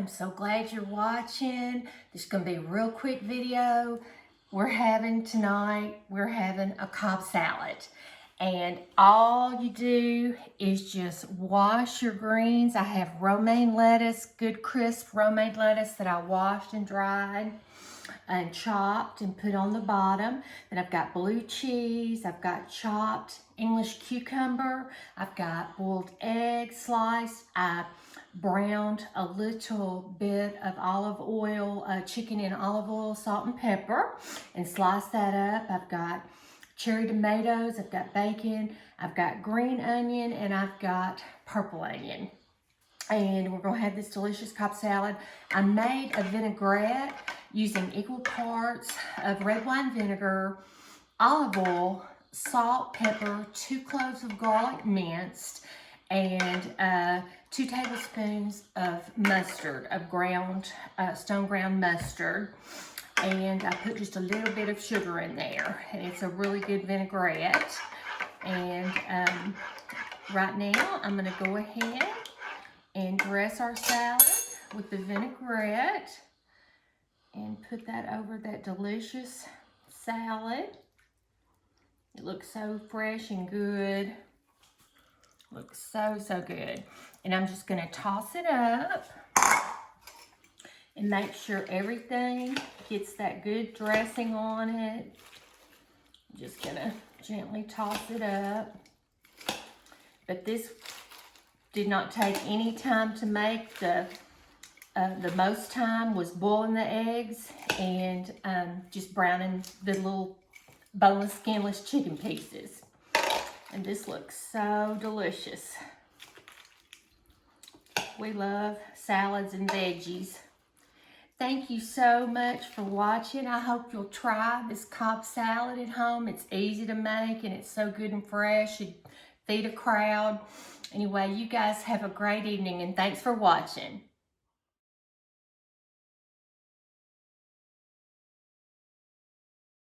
I'm so glad you're watching. This is going to be a real quick video. We're having a Cobb salad. And all you do is just wash your greens. I have romaine lettuce, good crisp romaine lettuce that I washed and dried and chopped and put on the bottom. Then I've got blue cheese, I've got chopped English cucumber, I've got boiled egg sliced, I browned a little bit of olive oil, chicken in olive oil, salt and pepper, and sliced that up. I've got cherry tomatoes, I've got bacon, I've got green onion, and I've got purple onion. And we're gonna have this delicious Cobb salad. I made a vinaigrette using equal parts of red wine vinegar, olive oil, salt, pepper, 2 cloves of garlic minced, and 2 tablespoons of mustard, of ground, stone ground mustard. And I put just a little bit of sugar in there. And it's a really good vinaigrette. And right now, I'm gonna go ahead and dress our salad with the vinaigrette and put that over that delicious salad. It looks so fresh and good. Looks so, so good. And I'm just gonna toss it up and make sure everything gets that good dressing on it. Just gonna gently toss it up. But this did not take any time to make. The most time was boiling the eggs and just browning the little boneless, skinless chicken pieces. And this looks so delicious. We love salads and veggies. Thank you so much for watching. I hope you'll try this Cobb salad at home. It's easy to make and it's so good and fresh. You'd feed a crowd. Anyway, you guys have a great evening and thanks for watching.